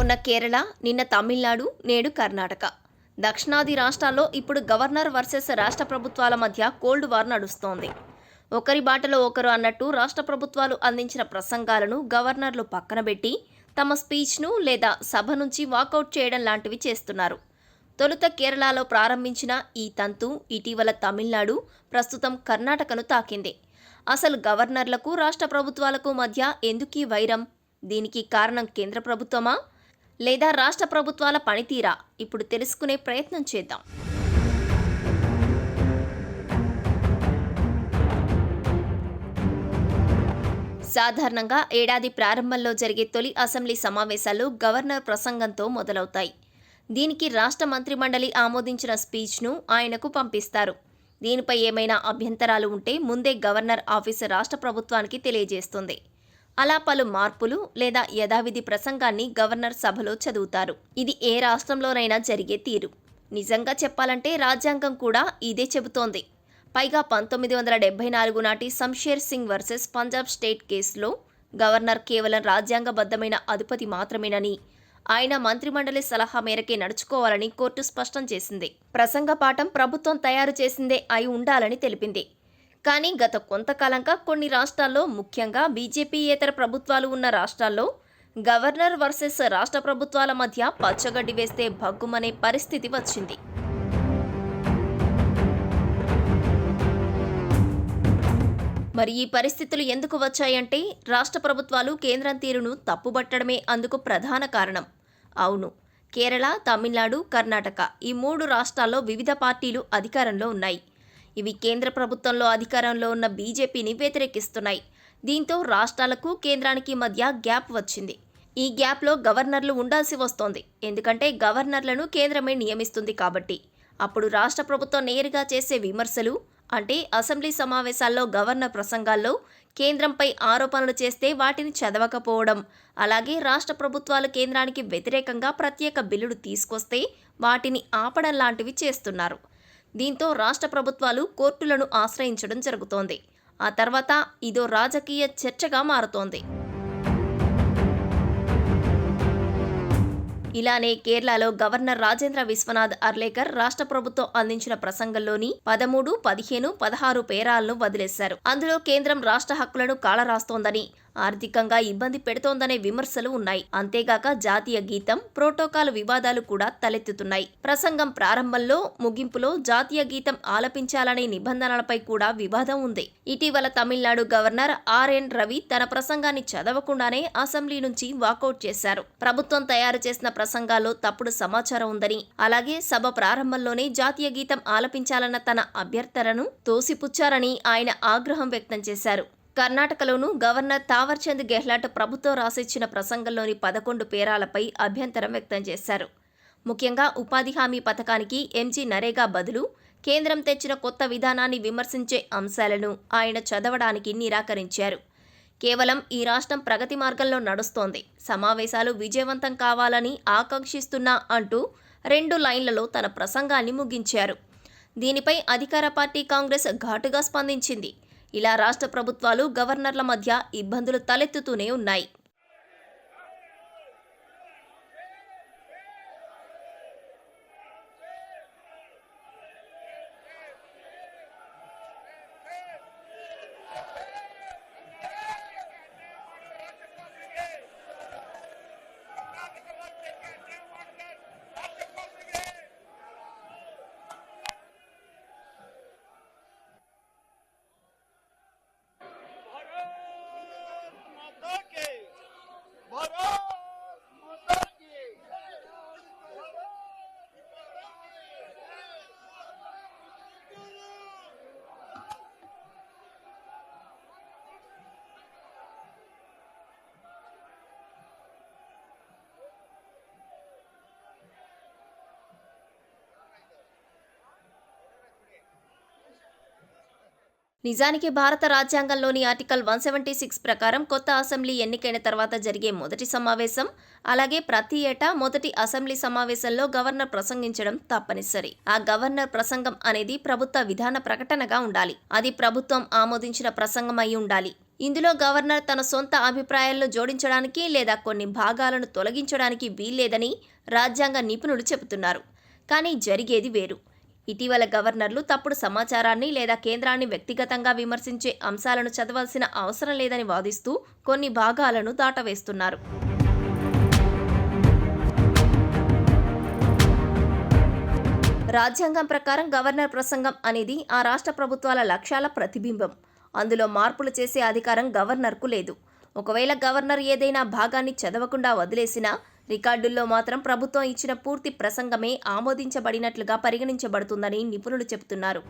మొన్న కేరళ, నిన్న తమిళనాడు, నేడు కర్ణాటక. దక్షిణాది రాష్ట్రాల్లో ఇప్పుడు గవర్నర్ వర్సెస్ రాష్ట్ర ప్రభుత్వాల మధ్య కోల్డ్ వార్ నడుస్తోంది. ఒకరి బాటలో ఒకరు అన్నట్టు రాష్ట్ర ప్రభుత్వాలు అందించిన ప్రసంగాలను గవర్నర్లు పక్కనబెట్టి తమ స్పీచ్ను లేదా సభ నుంచి వాకౌట్ చేయడం లాంటివి చేస్తున్నారు. తొలుత కేరళలో ప్రారంభించిన ఈ తంతు ఇటీవల తమిళనాడు, ప్రస్తుతం కర్ణాటకను తాకింది. అసలు గవర్నర్లకు రాష్ట్ర ప్రభుత్వాలకు మధ్య ఎందుకీ వైరం? దీనికి కారణం కేంద్ర ప్రభుత్వమా లేదా రాష్ట్ర ప్రభుత్వాల పనితీరా? ఇప్పుడు తెలుసుకునే ప్రయత్నం చేద్దాం. సాధారణంగా ఏడాది ప్రారంభంలో జరిగే తొలి అసెంబ్లీ సమావేశాలు గవర్నర్ ప్రసంగంతో మొదలవుతాయి. దీనికి రాష్ట్ర మంత్రిమండలి ఆమోదించిన స్పీచ్ను ఆయనకు పంపిస్తారు. దీనిపై ఏమైనా అభ్యంతరాలు ఉంటే ముందే గవర్నర్ ఆఫీసు రాష్ట్ర ప్రభుత్వానికి తెలియజేస్తుంది. అలా పలు మార్పులు లేదా యథావిధి ప్రసంగాన్ని గవర్నర్ సభలో చదువుతారు. ఇది ఏ రాష్ట్రంలోనైనా జరిగే తీరు. నిజంగా చెప్పాలంటే రాజ్యాంగం కూడా ఇదే చెబుతోంది. పైగా 1974 నాటి శంషేర్ సింగ్ వర్సెస్ పంజాబ్ స్టేట్ కేసులో గవర్నర్ కేవలం రాజ్యాంగబద్ధమైన అధిపతి మాత్రమేనని, ఆయన మంత్రిమండలి సలహా మేరకే నడుచుకోవాలని కోర్టు స్పష్టం చేసింది. ప్రసంగ పాఠం ప్రభుత్వం తయారు చేసిందే అయి ఉండాలని తెలిపింది. కానీ గత కొంతకాలంగా కొన్ని రాష్ట్రాల్లో, ముఖ్యంగా బీజేపీయేతర ప్రభుత్వాలు ఉన్న రాష్ట్రాల్లో గవర్నర్ వర్సెస్ రాష్ట్ర ప్రభుత్వాల మధ్య పచ్చగడ్డి వేస్తే భగ్గుమనే పరిస్థితి వచ్చింది. మరి ఈ పరిస్థితులు ఎందుకు వచ్చాయంటే రాష్ట్ర ప్రభుత్వాలు కేంద్రం తీరును తప్పుబట్టడమే అందుకు ప్రధాన కారణం. అవును, కేరళ, తమిళనాడు, కర్ణాటక ఈ 3 రాష్ట్రాల్లో వివిధ పార్టీలు అధికారంలో ఉన్నాయి. ఇవి కేంద్ర ప్రభుత్వంలో అధికారంలో ఉన్న బీజేపీని వ్యతిరేకిస్తున్నాయి. దీంతో రాష్ట్రాలకు కేంద్రానికి మధ్య గ్యాప్ వచ్చింది. ఈ గ్యాప్లో గవర్నర్లు ఉండాల్సి వస్తోంది. ఎందుకంటే గవర్నర్లను కేంద్రమే నియమిస్తుంది కాబట్టి. అప్పుడు రాష్ట్ర ప్రభుత్వం నేరుగా చేసే విమర్శలు, అంటే అసెంబ్లీ సమావేశాల్లో గవర్నర్ ప్రసంగాల్లో కేంద్రంపై ఆరోపణలు చేస్తే వాటిని చదవకపోవడం, అలాగే రాష్ట్ర ప్రభుత్వాలు కేంద్రానికి వ్యతిరేకంగా ప్రత్యేక బిల్లులు తీసుకొస్తే వాటిని ఆపడం లాంటివి చేస్తున్నారు. దీంతో రాష్ట్ర ప్రభుత్వాలు కోర్టులను ఆశ్రయించడం జరుగుతోంది. ఆ తర్వాత ఇదో రాజకీయ చర్చగా మారుతోంది. ఇలానే కేరళలో గవర్నర్ రాజేంద్ర విశ్వనాథ్ అర్లేకర్ రాష్ట్ర ప్రభుత్వం అందించిన ప్రసంగంలోని 13, 15, 16 పేరాలను వదిలేశారు. అందులో కేంద్రం రాష్ట్ర హక్కులను కాలరాస్తోందని, ఆర్థికంగా ఇబ్బంది పెడుతోందనే విమర్శలు ఉన్నాయి. అంతేగాక జాతీయ గీతం, ప్రోటోకాల్ వివాదాలు కూడా తలెత్తుతున్నాయి. ప్రసంగం ప్రారంభంలో, ముగింపులో జాతీయ గీతం ఆలపించాలనే నిబంధనలపై కూడా వివాదం ఉంది. ఇటీవల తమిళనాడు గవర్నర్ ఆర్ఎన్ రవి తన ప్రసంగాన్ని చదవకుండానే అసెంబ్లీ నుంచి వాకౌట్ చేశారు. ప్రభుత్వం తయారు చేసిన ప్రసంగాల్లో తప్పుడు సమాచారం ఉందని, అలాగే సభ ప్రారంభంలోనే జాతీయ గీతం ఆలపించాలన్న తన అభ్యర్థనను తోసిపుచ్చారని ఆయన ఆగ్రహం వ్యక్తం చేశారు. కర్ణాటకలోనూ గవర్నర్ తావర్చంద్ గెహ్లాట్ ప్రభుత్వం రాసిచ్చిన ప్రసంగంలోని 11 పేరాలపై అభ్యంతరం వ్యక్తం చేశారు. ముఖ్యంగా ఉపాధి హామీ పథకానికి ఎంజీ నరేగా బదులు కేంద్రం తెచ్చిన కొత్త విధానాన్ని విమర్శించే అంశాలను ఆయన చదవడానికి నిరాకరించారు. కేవలం ఈ రాష్ట్రం ప్రగతి మార్గంలో నడుస్తోంది, సమావేశాలు విజయవంతం కావాలని ఆకాంక్షిస్తున్నా అంటూ 2 లైన్లలో తన ప్రసంగాన్ని ముగించారు. దీనిపై అధికార పార్టీ కాంగ్రెస్ ఘాటుగా స్పందించింది. ఇలా రాష్ట్ర ప్రభుత్వాలు, గవర్నర్ల మధ్య ఇబ్బందులు తలెత్తుతూనే ఉన్నాయి. నిజానికి భారత రాజ్యాంగంలోని ఆర్టికల్ 176 ప్రకారం కొత్త అసెంబ్లీ ఎన్నికైన తర్వాత జరిగే మొదటి సమావేశం, అలాగే ప్రతి ఏటా మొదటి అసెంబ్లీ సమావేశంలో గవర్నర్ ప్రసంగించడం తప్పనిసరి. ఆ గవర్నర్ ప్రసంగం అనేది ప్రభుత్వ విధాన ప్రకటనగా ఉండాలి. అది ప్రభుత్వం ఆమోదించిన ప్రసంగం అయి ఉండాలి. ఇందులో గవర్నర్ తన సొంత అభిప్రాయాలను జోడించడానికి లేదా కొన్ని భాగాలను తొలగించడానికి వీల్లేదని రాజ్యాంగ నిపుణులు చెబుతున్నారు. కానీ జరిగేది వేరు. ఇటీవల గవర్నర్లు తప్పుడు సమాచారాన్ని లేదా కేంద్రాన్ని వ్యక్తిగతంగా విమర్శించే అంశాలను చదవాల్సిన అవసరం లేదని వాదిస్తూ కొన్ని భాగాలను దాటవేస్తున్నారు. రాజ్యాంగం ప్రకారం గవర్నర్ ప్రసంగం అనేది ఆ రాష్ట్ర ప్రభుత్వాల లక్ష్యాల ప్రతిబింబం. అందులో మార్పులు చేసే అధికారం గవర్నర్కు లేదు. ఒకవేళ గవర్నర్ ఏదైనా భాగాన్ని చదవకుండా వదిలేసినా రికార్డుల్లో మాత్రం ప్రభుత్వం ఇచ్చిన పూర్తి ప్రసంగమే ఆమోదించబడినట్లుగా పరిగణించబడుతుందని నిపుణులు చెబుతున్నారు.